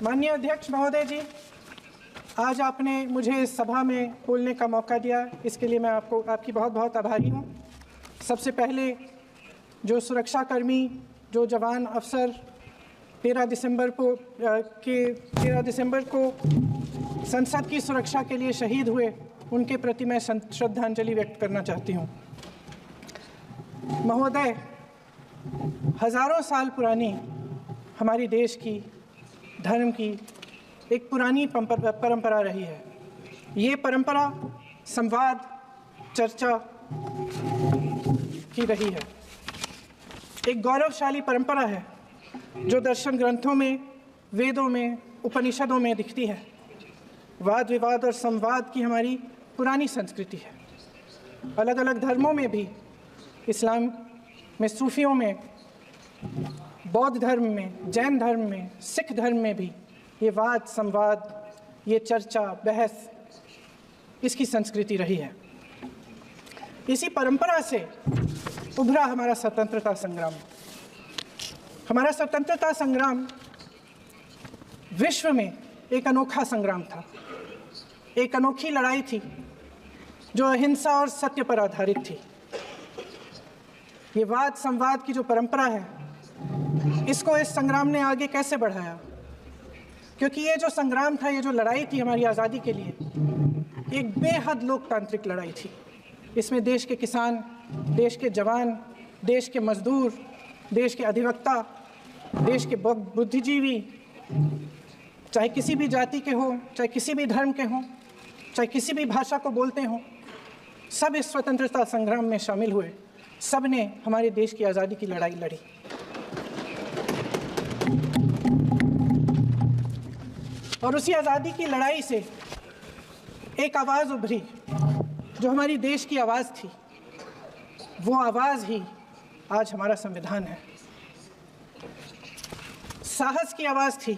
माननीय अध्यक्ष महोदय जी, आज आपने मुझे इस सभा में बोलने का मौका दिया, इसके लिए मैं आपकी बहुत बहुत आभारी हूँ। सबसे पहले जो सुरक्षाकर्मी, जो जवान अफसर 13 दिसंबर को संसद की सुरक्षा के लिए शहीद हुए, उनके प्रति मैं श्रद्धांजलि व्यक्त करना चाहती हूँ। महोदय, हज़ारों साल पुरानी हमारी देश की, धर्म की एक पुरानी परंपरा रही है। ये परंपरा संवाद, चर्चा की रही है। एक गौरवशाली परंपरा है जो दर्शन ग्रंथों में, वेदों में, उपनिषदों में दिखती है। वाद विवाद और संवाद की हमारी पुरानी संस्कृति है। अलग अलग धर्मों में भी, इस्लाम में, सूफियों में, बौद्ध धर्म में, जैन धर्म में, सिख धर्म में भी ये वाद संवाद, ये चर्चा बहस, इसकी संस्कृति रही है। इसी परंपरा से उभरा हमारा स्वतंत्रता संग्राम। हमारा स्वतंत्रता संग्राम विश्व में एक अनोखा संग्राम था, एक अनोखी लड़ाई थी जो अहिंसा और सत्य पर आधारित थी। ये वाद संवाद की जो परंपरा है, इसको इस संग्राम ने आगे कैसे बढ़ाया? क्योंकि ये जो संग्राम था, ये जो लड़ाई थी हमारी आज़ादी के लिए, एक बेहद लोकतांत्रिक लड़ाई थी। इसमें देश के किसान, देश के जवान, देश के मजदूर, देश के अधिवक्ता, देश के बुद्धिजीवी, चाहे किसी भी जाति के हों, चाहे किसी भी धर्म के हों, चाहे किसी भी भाषा को बोलते हों, सब इस स्वतंत्रता संग्राम में शामिल हुए। सब ने हमारे देश की आज़ादी की लड़ाई लड़ी। और उसी आज़ादी की लड़ाई से एक आवाज़ उभरी जो हमारी देश की आवाज़ थी। वो आवाज़ ही आज हमारा संविधान है। साहस की आवाज़ थी,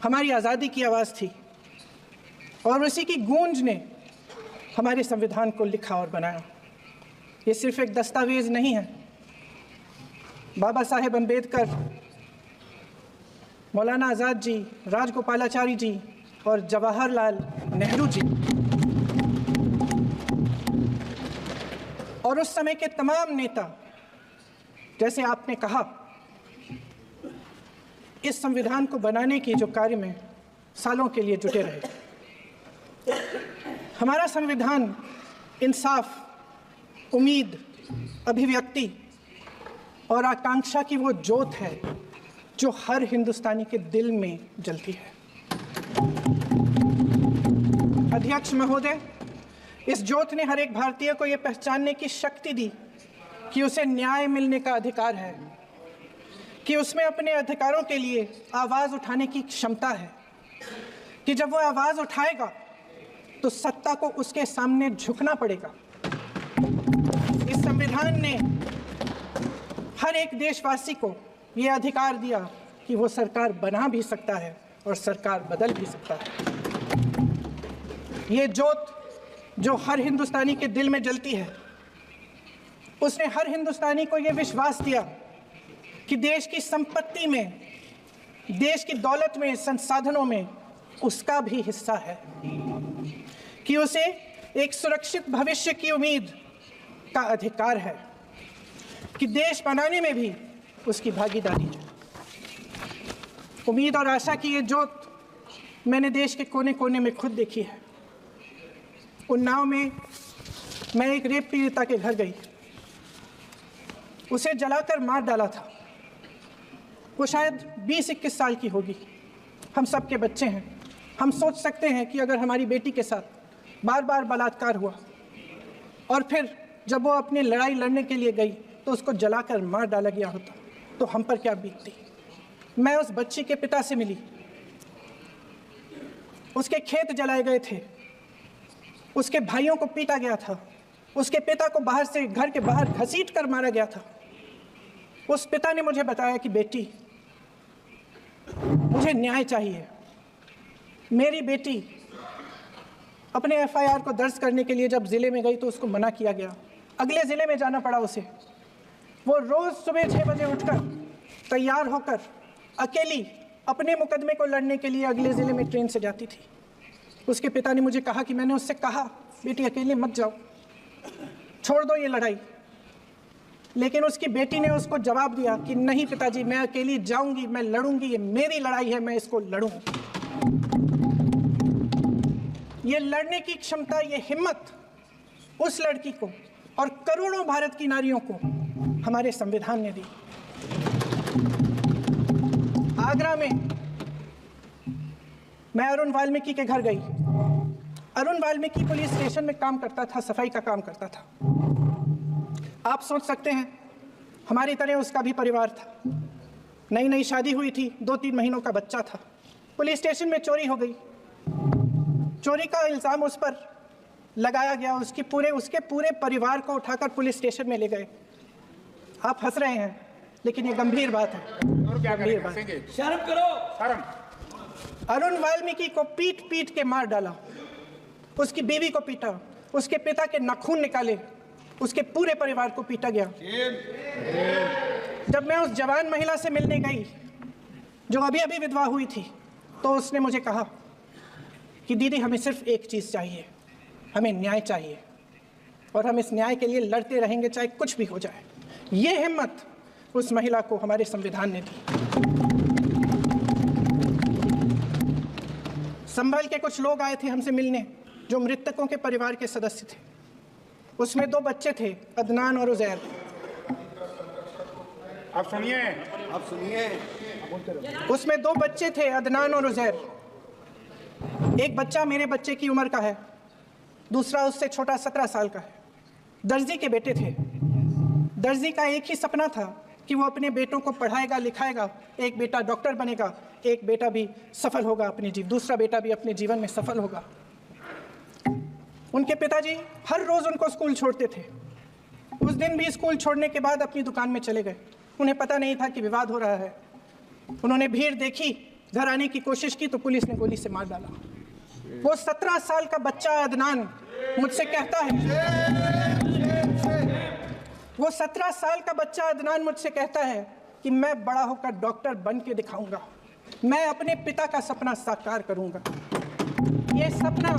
हमारी आज़ादी की आवाज़ थी, और उसी की गूंज ने हमारे संविधान को लिखा और बनाया। ये सिर्फ एक दस्तावेज नहीं है। बाबा साहेब अम्बेडकर, मौलाना आज़ाद जी, राजगोपालाचारी जी और जवाहरलाल नेहरू जी और उस समय के तमाम नेता, जैसे आपने कहा, इस संविधान को बनाने की जो कार्य में सालों के लिए जुटे रहे। हमारा संविधान इंसाफ, उम्मीद, अभिव्यक्ति और आकांक्षा की वो ज्योत है जो हर हिंदुस्तानी के दिल में जलती है। अध्यक्ष महोदय, इस ज्योत ने हर एक भारतीय को यह पहचानने की शक्ति दी कि उसे न्याय मिलने का अधिकार है, कि उसमें अपने अधिकारों के लिए आवाज़ उठाने की क्षमता है, कि जब वो आवाज़ उठाएगा तो सत्ता को उसके सामने झुकना पड़ेगा। इस संविधान ने हर एक देशवासी को ये अधिकार दिया कि वो सरकार बना भी सकता है और सरकार बदल भी सकता है। ये ज्योत जो हर हिंदुस्तानी के दिल में जलती है, उसने हर हिंदुस्तानी को ये विश्वास दिया कि देश की संपत्ति में, देश की दौलत में, संसाधनों में उसका भी हिस्सा है, कि उसे एक सुरक्षित भविष्य की उम्मीद का अधिकार है, कि देश बनाने में भी उसकी भागीदारी है। उम्मीद और आशा की ये ज्योत मैंने देश के कोने कोने में खुद देखी है। उन्नाव में मैं एक रेप पीड़िता के घर गई, उसे जलाकर मार डाला था। वो शायद 20-21 साल की होगी। हम सब के बच्चे हैं। हम सोच सकते हैं कि अगर हमारी बेटी के साथ बार बार बलात्कार हुआ और फिर जब वो अपनी लड़ाई लड़ने के लिए गई तो उसको जलाकर मार डाला गया होता तो हम पर क्या बीतती। मैं उस बच्ची के पिता से मिली। उसके खेत जलाए गए थे, उसके भाइयों को पीटा गया था, उसके पिता को बाहर से, घर के बाहर घसीट कर मारा गया था। उस पिता ने मुझे बताया कि बेटी, मुझे न्याय चाहिए। मेरी बेटी अपने एफआईआर को दर्ज करने के लिए जब ज़िले में गई तो उसको मना किया गया। अगले ज़िले में जाना पड़ा उसे। वो रोज़ सुबह 6 बजे उठकर तैयार होकर अकेली अपने मुकदमे को लड़ने के लिए अगले ज़िले में ट्रेन से जाती थी। उसके पिता ने मुझे कहा कि मैंने उससे कहा, बेटी अकेले मत जाओ, छोड़ दो ये लड़ाई। लेकिन उसकी बेटी ने उसको जवाब दिया कि नहीं पिताजी, मैं अकेली जाऊंगी, मैं लड़ूंगी, ये मेरी लड़ाई है, मैं इसको लड़ूंगी। ये लड़ने की क्षमता, ये हिम्मत उस लड़की को और करोड़ों भारत की नारियों को हमारे संविधान ने दी। आगरा में मैं अरुण वाल्मीकि के घर गई। अरुण वाल्मीकि पुलिस स्टेशन में काम करता था, सफाई का काम करता था। आप सोच सकते हैं हमारी तरह उसका भी परिवार था। नई नई शादी हुई थी, 2-3 महीनों का बच्चा था। पुलिस स्टेशन में चोरी हो गई। चोरी का इल्ज़ाम उस पर लगाया गया। उसके पूरे परिवार को उठाकर पुलिस स्टेशन में ले गए। आप हंस रहे हैं, लेकिन ये गंभीर बात है। गंभीर बात। शर्म करो, शर्म। अरुण वाल्मीकि को पीट पीट के मार डाला, उसकी बीवी को पीटा, उसके पिता के नाखून निकाले, उसके पूरे परिवार को पीटा गया। जब मैं उस जवान महिला से मिलने गई जो अभी अभी विधवा हुई थी, तो उसने मुझे कहा कि दीदी, हमें सिर्फ एक चीज़ चाहिए, हमें न्याय चाहिए और हम इस न्याय के लिए लड़ते रहेंगे, चाहे कुछ भी हो जाए। ये हिम्मत उस महिला को हमारे संविधान ने दी। संभल के कुछ लोग आए थे हमसे मिलने, जो मृतकों के परिवार के सदस्य थे। उसमें 2 बच्चे थे, अदनान और उजैर। आप सुनिए। उसमें 2 बच्चे थे, अदनान और उजैर। एक बच्चा मेरे बच्चे की उम्र का है, दूसरा उससे छोटा 17 साल का है। दर्जी के बेटे थे। दर्जी का एक ही सपना था कि वो अपने बेटों को पढ़ाएगा, लिखाएगा। एक बेटा डॉक्टर बनेगा, एक बेटा भी सफल होगा दूसरा बेटा भी अपने जीवन में सफल होगा। उनके पिताजी हर रोज़ उनको स्कूल छोड़ते थे। उस दिन भी स्कूल छोड़ने के बाद अपनी दुकान में चले गए। उन्हें पता नहीं था कि विवाद हो रहा है। उन्होंने भीड़ देखी, घर आने की कोशिश की तो पुलिस ने गोली से मार डाला। वो 17 साल का बच्चा अदनान मुझसे कहता है, वो 17 साल का बच्चा अदनान मुझसे कहता है कि मैं बड़ा होकर डॉक्टर बन के दिखाऊंगा, मैं अपने पिता का सपना साकार करूंगा। ये सपना,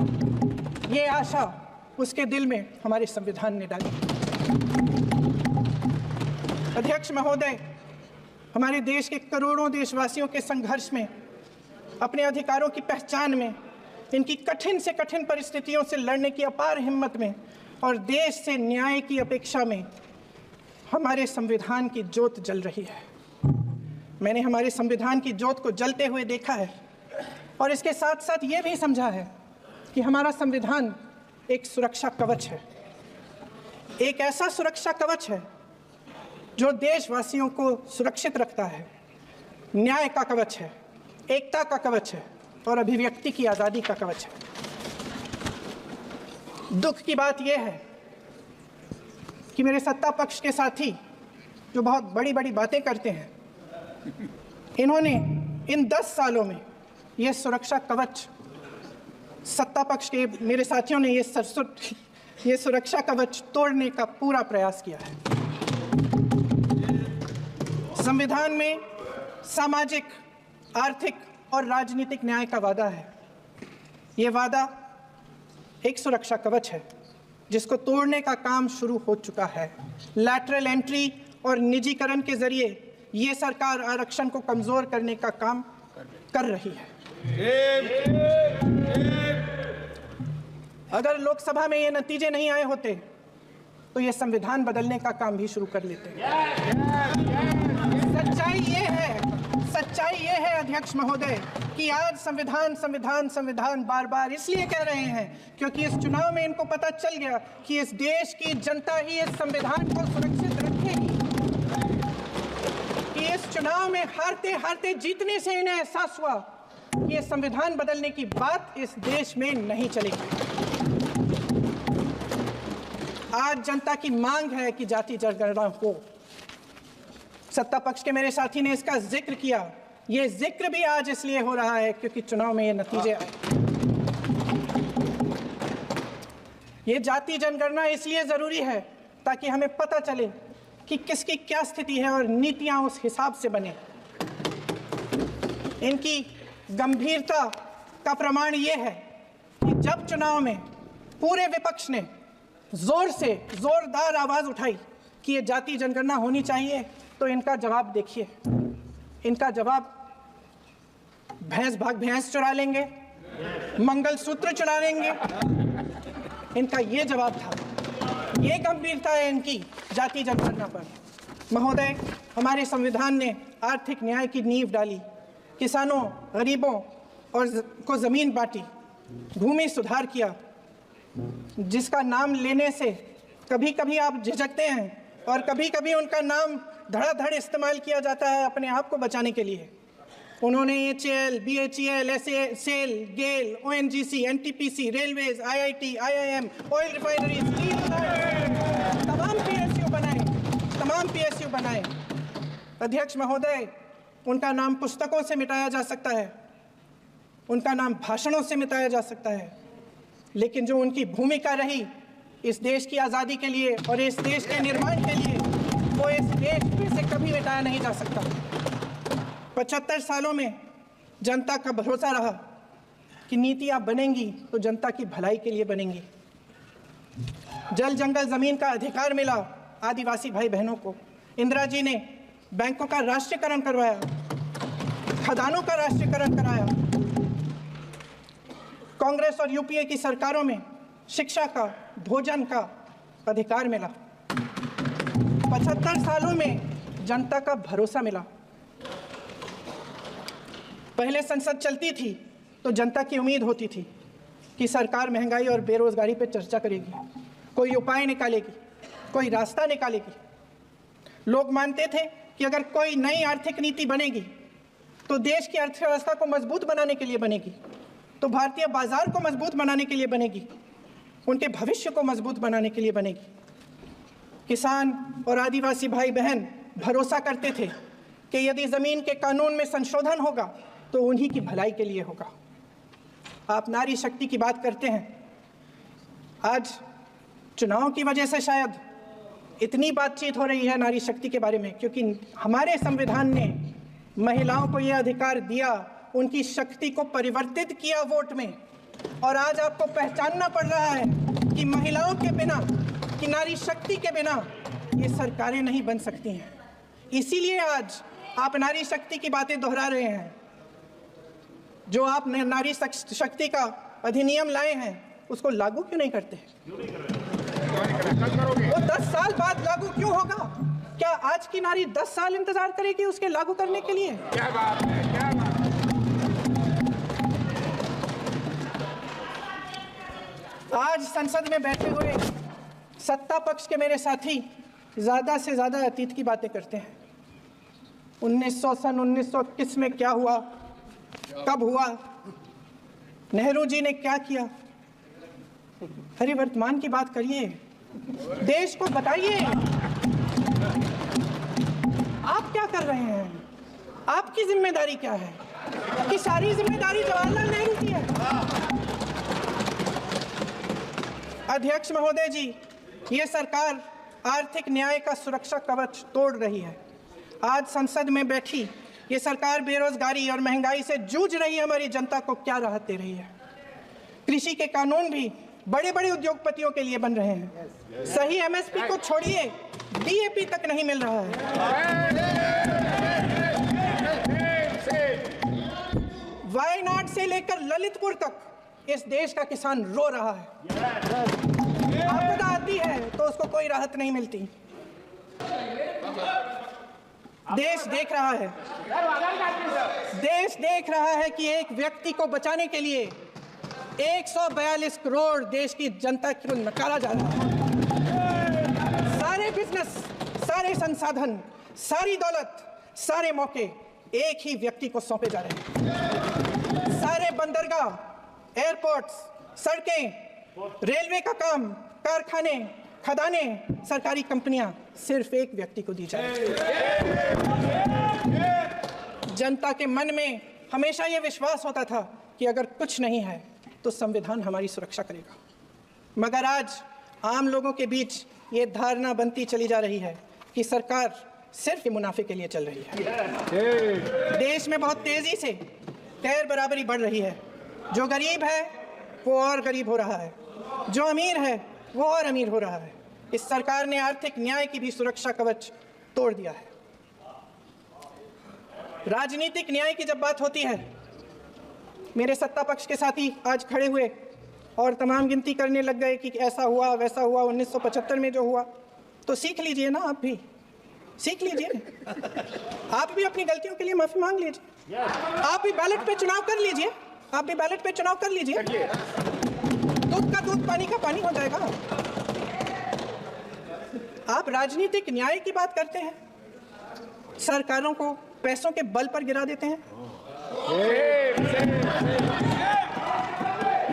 ये आशा उसके दिल में हमारे संविधान ने डाली। अध्यक्ष महोदय, हमारे देश के करोड़ों देशवासियों के संघर्ष में, अपने अधिकारों की पहचान में, इनकी कठिन से कठिन परिस्थितियों से लड़ने की अपार हिम्मत में और देश से न्याय की अपेक्षा में हमारे संविधान की ज्योत जल रही है। मैंने हमारे संविधान की ज्योत को जलते हुए देखा है और इसके साथ साथ ये भी समझा है कि हमारा संविधान एक सुरक्षा कवच है। एक ऐसा सुरक्षा कवच है जो देशवासियों को सुरक्षित रखता है, न्याय का कवच है, एकता का कवच है और अभिव्यक्ति की आज़ादी का कवच है। दुख की बात यह है कि मेरे सत्ता पक्ष के साथी जो बहुत बड़ी बड़ी बातें करते हैं, इन्होंने इन 10 सालों में यह सुरक्षा कवच, सत्ता पक्ष के मेरे साथियों ने ये सुरक्षा कवच तोड़ने का पूरा प्रयास किया है। संविधान में सामाजिक, आर्थिक और राजनीतिक न्याय का वादा है। ये वादा एक सुरक्षा कवच है जिसको तोड़ने का काम शुरू हो चुका है। लैटरल एंट्री और निजीकरण के जरिए ये सरकार आरक्षण को कमजोर करने का काम कर रही है। अगर लोकसभा में ये नतीजे नहीं आए होते तो ये संविधान बदलने का काम भी शुरू कर लेते। सच्चाई ये है अध्यक्ष महोदय कि आज संविधान बार बार इसलिए कह रहे हैं क्योंकि इस चुनाव में इनको पता चल गया कि इस देश की जनता ही इस संविधान को सुरक्षित रखेगी, कि इस चुनाव में हारते हारते जीतने से इन्हें एहसास हुआ कि ये संविधान बदलने की बात इस देश में नहीं चलेगी। आज जनता की मांग है कि जाति जनगणना हो। सत्ता पक्ष के मेरे साथी ने इसका जिक्र किया। ये जिक्र भी आज इसलिए हो रहा है क्योंकि चुनाव में ये नतीजे आए। ये जाति जनगणना इसलिए जरूरी है ताकि हमें पता चले कि किसकी क्या स्थिति है और नीतियां उस हिसाब से बने। इनकी गंभीरता का प्रमाण ये है कि जब चुनाव में पूरे विपक्ष ने जोरदार आवाज उठाई कि ये जाति जनगणना होनी चाहिए, तो इनका जवाब देखिए। इनका जवाब भैंस भाग भैंस चुरा लेंगे, मंगलसूत्र चुरा लेंगे, इनका ये जवाब था। ये गंभीरता है इनकी जाति जनगणना पर। महोदय, हमारे संविधान ने आर्थिक न्याय की नींव डाली, किसानों, गरीबों को जमीन बांटी, भूमि सुधार किया, जिसका नाम लेने से कभी कभी आप झिझकते हैं और कभी कभी उनका नाम धड़ाधड़ इस्तेमाल किया जाता है अपने आप को बचाने के लिए। उन्होंने HAL, BHEL, SAIL, GAIL, ONGC, NTPC, railways, IIT, IIM, oil refineries, तमाम PSU बनाए। अध्यक्ष महोदय, उनका नाम पुस्तकों से मिटाया जा सकता है, उनका नाम भाषणों से मिटाया जा सकता है, लेकिन जो उनकी भूमिका रही इस देश की आज़ादी के लिए और इस देश के निर्माण के लिए, वो इस देश में से कभी मिटाया नहीं जा सकता। 75 सालों में जनता का भरोसा रहा कि नीतियाँ बनेंगी तो जनता की भलाई के लिए बनेंगी। जल जंगल जमीन का अधिकार मिला आदिवासी भाई बहनों को। इंदिरा जी ने बैंकों का राष्ट्रीयकरण करवाया, खदानों का राष्ट्रीयकरण कराया। कांग्रेस और UPA की सरकारों में शिक्षा का, भोजन का अधिकार मिला। 75 सालों में जनता का भरोसा मिला। पहले संसद चलती थी तो जनता की उम्मीद होती थी कि सरकार महंगाई और बेरोजगारी पर चर्चा करेगी, कोई उपाय निकालेगी, कोई रास्ता निकालेगी। लोग मानते थे कि अगर कोई नई आर्थिक नीति बनेगी तो देश की अर्थव्यवस्था को मजबूत बनाने के लिए बनेगी, तो भारतीय बाजार को मजबूत बनाने के लिए बनेगी, उनके भविष्य को मजबूत बनाने के लिए बनेगी। किसान और आदिवासी भाई बहन भरोसा करते थे कि यदि जमीन के कानून में संशोधन होगा तो उन्हीं की भलाई के लिए होगा। आप नारी शक्ति की बात करते हैं। आज चुनाव की वजह से शायद इतनी बातचीत हो रही है नारी शक्ति के बारे में, क्योंकि हमारे संविधान ने महिलाओं को यह अधिकार दिया, उनकी शक्ति को परिवर्तित किया वोट में। और आज आपको पहचानना पड़ रहा है कि महिलाओं के बिना, कि नारी शक्ति के बिना ये सरकारें नहीं बन सकती हैं। इसीलिए आज आप नारी शक्ति की बातें दोहरा रहे हैं। जो आप नारी शक्ति का अधिनियम लाए हैं उसको लागू क्यों नहीं करते? वो 10 साल बाद लागू क्यों होगा? क्या आज की नारी 10 साल इंतजार करेगी उसके लागू करने के लिए? क्या बात है, क्या बात। आज संसद में बैठे हुए सत्ता पक्ष के मेरे साथी ज्यादा से ज्यादा अतीत की बातें करते हैं। 1921 में क्या हुआ, कब हुआ, नेहरू जी ने क्या किया। अरे वर्तमान की बात करिए, देश को बताइए आप क्या कर रहे हैं, आपकी जिम्मेदारी क्या है? कि सारी जिम्मेदारी जवाहरलाल नेहरू की है। अध्यक्ष महोदय जी, ये सरकार आर्थिक न्याय का सुरक्षा कवच तोड़ रही है। आज संसद में बैठी ये सरकार बेरोजगारी और महंगाई से जूझ रही हमारी जनता को क्या राहत दे रही है? कृषि के कानून भी बड़े बड़े उद्योगपतियों के लिए बन रहे हैं। सही MSP को छोड़िए, DAP तक नहीं मिल रहा है। वायनाड से लेकर ललितपुर तक इस देश का किसान रो रहा है। आपदा आती है तो उसको कोई राहत नहीं मिलती। देश देख रहा है, देश देख रहा है कि एक व्यक्ति को बचाने के लिए 142 करोड़ देश की जनता को नकारा जा रहा है। सारे बिजनेस, सारे संसाधन, सारी दौलत, सारे मौके एक ही व्यक्ति को सौंपे जा रहे हैं। सारे बंदरगाह, एयरपोर्ट्स, सड़कें, रेलवे का काम, कारखाने, खदाने, सरकारी कंपनियां सिर्फ एक व्यक्ति को दी जाए। जनता के मन में हमेशा यह विश्वास होता था कि अगर कुछ नहीं है तो संविधान हमारी सुरक्षा करेगा। मगर आज आम लोगों के बीच ये धारणा बनती चली जा रही है कि सरकार सिर्फ मुनाफे के लिए चल रही है। देश में बहुत तेजी से गैर बराबरी बढ़ रही है। जो गरीब है वो और गरीब हो रहा है, जो अमीर है वो और अमीर हो रहा है। इस सरकार ने आर्थिक न्याय की भी सुरक्षा कवच तोड़ दिया है। राजनीतिक न्याय की जब बात होती है, मेरे सत्ता पक्ष के साथी आज खड़े हुए और तमाम गिनती करने लग गए कि ऐसा हुआ वैसा हुआ 1975 में जो हुआ, तो सीख लीजिए ना, आप भी सीख लीजिए। आप भी अपनी गलतियों के लिए माफी मांग लीजिए। आप भी बैलेट पे चुनाव कर लीजिए। आप भी बैलेट पे चुनाव कर लीजिए। दूध का दूध, पानी का पानी हो जाएगा। आप राजनीतिक न्याय की बात करते हैं, सरकारों को पैसों के बल पर गिरा देते हैं।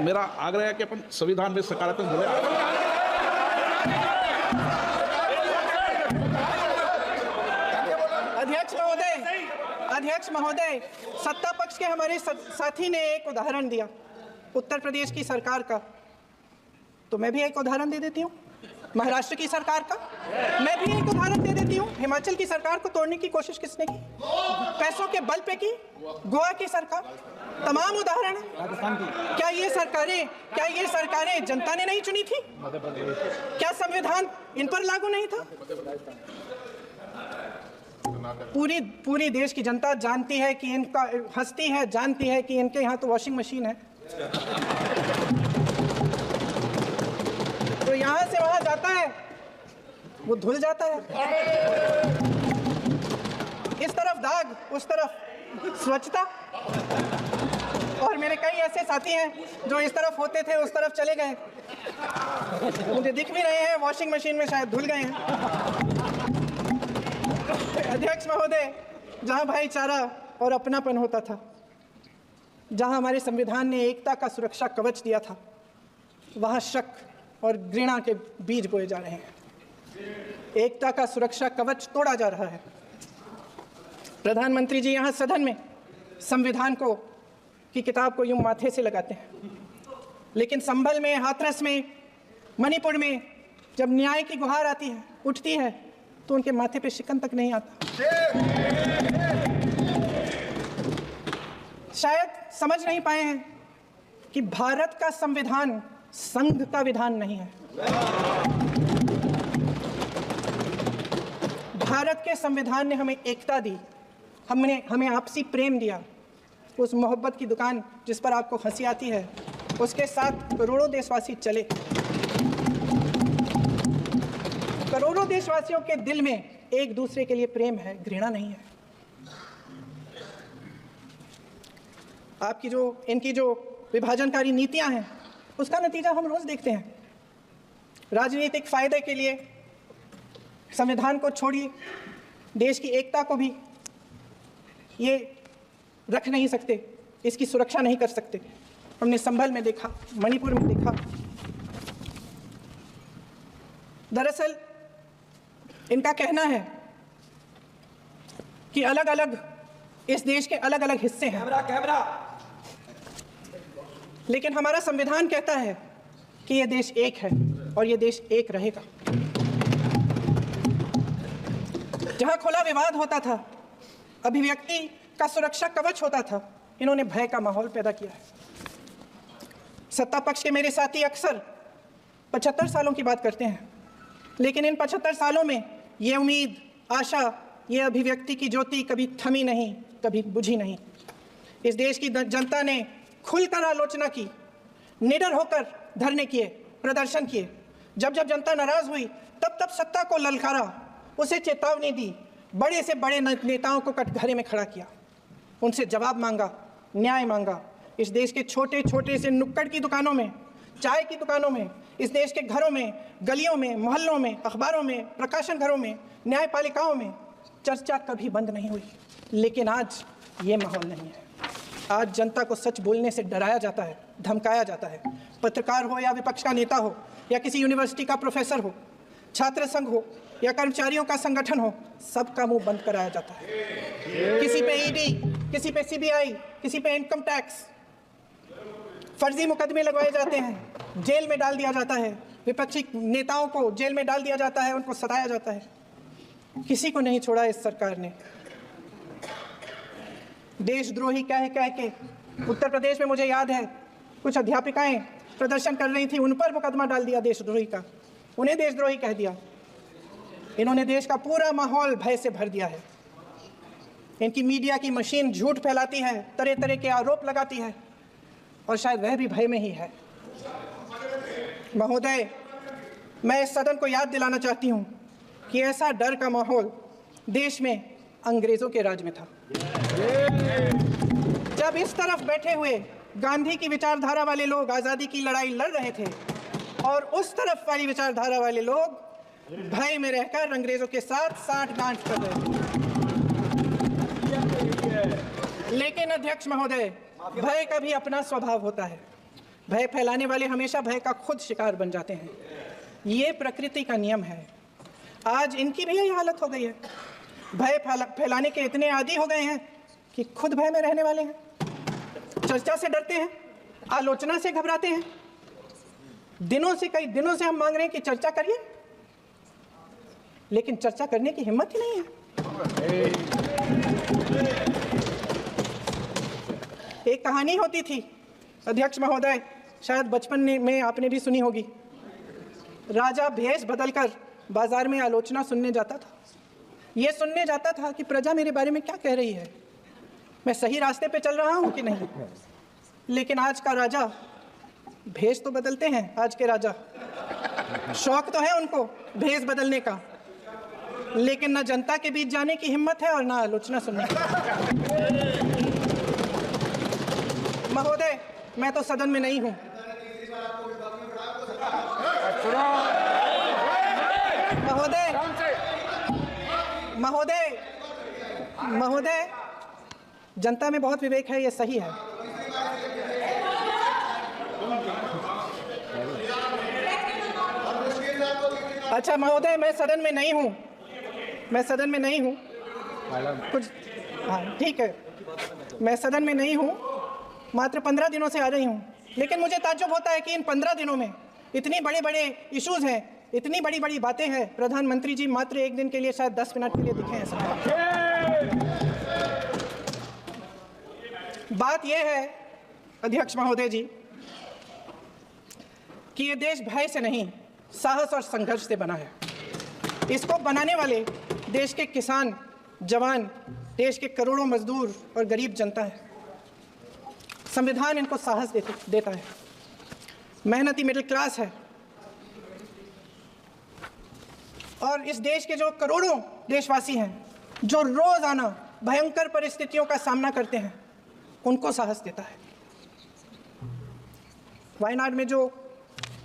मेरा आग्रह है कि अपन संविधान में सकारात्मक बोले। अध्यक्ष महोदय, सत्ता पक्ष के हमारे साथी ने एक उदाहरण दिया उत्तर प्रदेश की सरकार का, तो मैं भी एक उदाहरण दे देती हूँ। महाराष्ट्र की सरकार का मैं भी एक उदाहरण दे देती हूँ। हिमाचल की सरकार को तोड़ने की कोशिश किसने की? पैसों के बल पे की। गोवा की सरकार, तमाम उदाहरण है। क्या ये सरकारें जनता ने नहीं चुनी थी? क्या संविधान इन पर लागू नहीं था? पूरी देश की जनता जानती है कि इनका हस्ती है, जानती है कि इनके यहाँ तो वॉशिंग मशीन है, तो यहाँ से वहाँ जाता है वो धुल जाता है। इस तरफ दाग, उस तरफ स्वच्छता। और मेरे कई ऐसे साथी हैं जो इस तरफ होते थे उस तरफ चले गए, मुझे दिख भी रहे हैं वॉशिंग मशीन में, शायद धुल गए हैं। अध्यक्ष महोदय, जहां भाईचारा और अपनापन होता था, जहां हमारे संविधान ने एकता का सुरक्षा कवच दिया था, वहां शक और घृणा के बीज बोए जा रहे हैं। एकता का सुरक्षा कवच तोड़ा जा रहा है। प्रधानमंत्री जी यहां सदन में संविधान की किताब को यूं माथे से लगाते हैं, लेकिन संभल में, हाथरस में, मणिपुर में जब न्याय की गुहार आती है, उठती है, तो उनके माथे पे शिकन तक नहीं आता। शायद समझ नहीं पाए हैं कि भारत का संविधान संघ का विधान नहीं है। भारत के संविधान ने हमें एकता दी, हमें आपसी प्रेम दिया। उस मोहब्बत की दुकान जिस पर आपको हंसी आती है, उसके साथ करोड़ों देशवासी चले। करोड़ों देशवासियों के दिल में एक दूसरे के लिए प्रेम है, घृणा नहीं है। इनकी जो विभाजनकारी नीतियां हैं, उसका नतीजा हम रोज देखते हैं। राजनीतिक फायदे के लिए संविधान को छोड़िए, देश की एकता को भी ये रख नहीं सकते, इसकी सुरक्षा नहीं कर सकते। हमने संभल में देखा, मणिपुर में देखा। दरअसल इनका कहना है कि अलग अलग इस देश के अलग अलग हिस्से हैं, लेकिन हमारा संविधान कहता है कि यह देश एक है और यह देश एक रहेगा। जहां खुला विवाद होता था, अभिव्यक्ति का सुरक्षा कवच होता था, इन्होंने भय का माहौल पैदा किया है। सत्ता पक्ष के मेरे साथी अक्सर 75 सालों की बात करते हैं, लेकिन इन 75 सालों में ये उम्मीद, आशा, ये अभिव्यक्ति की ज्योति कभी थमी नहीं, कभी बुझी नहीं। इस देश की जनता ने खुलकर आलोचना की, निडर होकर धरने किए, प्रदर्शन किए। जब जब जनता नाराज हुई, तब तब सत्ता को ललकारा, उसे चेतावनी दी, बड़े से बड़े नेताओं को कटघरे में खड़ा किया, उनसे जवाब मांगा, न्याय मांगा। इस देश के छोटे छोटे से नुक्कड़ की दुकानों में, चाय की दुकानों में, इस देश के घरों में, गलियों में, मोहल्लों में, अखबारों में, प्रकाशन घरों में, न्यायपालिकाओं में चर्चा कभी बंद नहीं हुई। लेकिन आज ये माहौल नहीं है। आज जनता को सच बोलने से डराया जाता है, धमकाया जाता है। पत्रकार हो या विपक्ष का नेता हो या किसी यूनिवर्सिटी का प्रोफेसर हो, छात्र संघ हो या कर्मचारियों का संगठन हो, सबका मुंह बंद कराया जाता है। किसी पे ईडी, किसी पे सीबीआई, किसी पे इनकम टैक्स, फर्जी मुकदमे लगवाए जाते हैं, जेल में डाल दिया जाता है। विपक्षी नेताओं को जेल में डाल दिया जाता है, उनको सताया जाता है। किसी को नहीं छोड़ा इस सरकार ने। देशद्रोही कह के उत्तर प्रदेश में मुझे याद है कुछ अध्यापिकाएं प्रदर्शन कर रही थी, उन पर मुकदमा डाल दिया देशद्रोही का, उन्हें देशद्रोही कह दिया। इन्होंने देश का पूरा माहौल भय से भर दिया है। इनकी मीडिया की मशीन झूठ फैलाती है, तरह तरह के आरोप लगाती है, और शायद वह भी भय में ही है। महोदय, मैं इस सदन को याद दिलाना चाहती हूँ कि ऐसा डर का माहौल देश में अंग्रेजों के राज में था। जब इस तरफ बैठे हुए गांधी की विचारधारा वाले लोग आज़ादी की लड़ाई लड़ रहे थे और उस तरफ वाली विचारधारा वाले लोग भय में रहकर अंग्रेजों के साथ साठगांठ कर रहे थे। लेकिन अध्यक्ष महोदय, भय का भी अपना स्वभाव होता है। भय फैलाने वाले हमेशा भय का खुद शिकार बन जाते हैं। ये प्रकृति का नियम है। आज इनकी भी यही हालत हो गई है। भय फैलाने के इतने आदी हो गए हैं कि खुद भय में रहने वाले हैं, चर्चा से डरते हैं, आलोचना से घबराते हैं। कई दिनों से हम मांग रहे हैं कि चर्चा करिए, लेकिन चर्चा करने की हिम्मत ही नहीं है। एक कहानी होती थी अध्यक्ष महोदय, शायद बचपन में आपने भी सुनी होगी। राजा भेष बदलकर बाजार में आलोचना सुनने जाता था। ये सुनने जाता था कि प्रजा मेरे बारे में क्या कह रही है, मैं सही रास्ते पे चल रहा हूँ कि नहीं। लेकिन आज का राजा, भेष तो बदलते हैं आज के राजा, शौक तो है उनको भेष बदलने का, लेकिन न जनता के बीच जाने की हिम्मत है और न आलोचना सुनने की। महोदय, मैं तो सदन में नहीं हूँ। महोदय, जनता में बहुत विवेक है, ये सही है। अच्छा महोदय, मैं सदन में नहीं हूँ। कुछ, हाँ ठीक है, मैं सदन में नहीं हूँ, मात्र 15 दिनों से आ रही हूँ। लेकिन मुझे ताज्जुब होता है कि इन 15 दिनों में इतनी बड़े इश्यूज हैं, इतनी बड़ी बातें हैं, प्रधानमंत्री जी मात्र एक दिन के लिए शायद 10 मिनट के लिए दिखे हैं। बात यह है अध्यक्ष महोदय जी कि ये देश भय से नहीं, साहस और संघर्ष से बना है। इसको बनाने वाले देश के किसान, जवान, देश के करोड़ों मजदूर और गरीब जनता है। संविधान इनको साहस देता है। मेहनती मिडिल क्लास है। और इस देश के जो करोड़ों देशवासी हैं, जो रोजाना भयंकर परिस्थितियों का सामना करते हैं, उनको साहस देता है। वायनाड में जो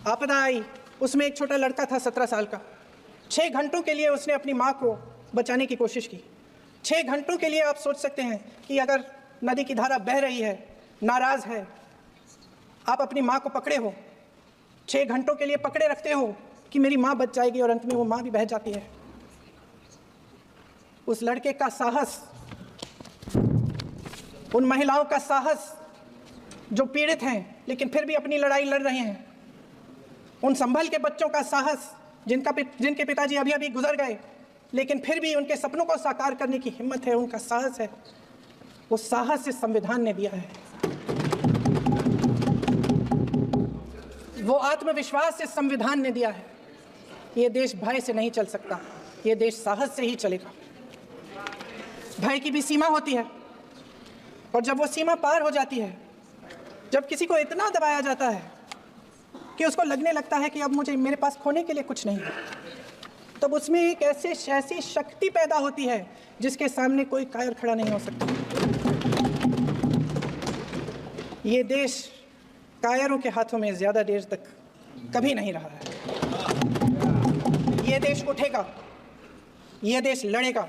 आपदा आई, उसमें एक छोटा लड़का था 17 साल का। 6 घंटों के लिए उसने अपनी माँ को बचाने की कोशिश की। 6 घंटों के लिए आप सोच सकते हैं कि अगर नदी की धारा बह रही है, नाराज है, आप अपनी माँ को पकड़े हो, 6 घंटों के लिए पकड़े रखते हो कि मेरी माँ बच जाएगी, और अंत में वो माँ भी बह जाती है। उस लड़के का साहस, उन महिलाओं का साहस जो पीड़ित हैं लेकिन फिर भी अपनी लड़ाई लड़ रहे हैं, उन संभल के बच्चों का साहस जिनके पिताजी अभी अभी गुजर गए लेकिन फिर भी उनके सपनों को साकार करने की हिम्मत है, उनका साहस है, वो साहस इस संविधान ने दिया है। वो आत्मविश्वास इस संविधान ने दिया है। ये देश भय से नहीं चल सकता, ये देश साहस से ही चलेगा। भय की भी सीमा होती है, और जब वो सीमा पार हो जाती है, जब किसी को इतना दबाया जाता है कि उसको लगने लगता है कि अब मेरे पास खोने के लिए कुछ नहीं है, तब उसमें एक ऐसी शक्ति पैदा होती है जिसके सामने कोई कायर खड़ा नहीं हो सकता। ये देश कायरों के हाथों में ज्यादा देर तक कभी नहीं रहा है। ये देश उठेगा, ये देश लड़ेगा,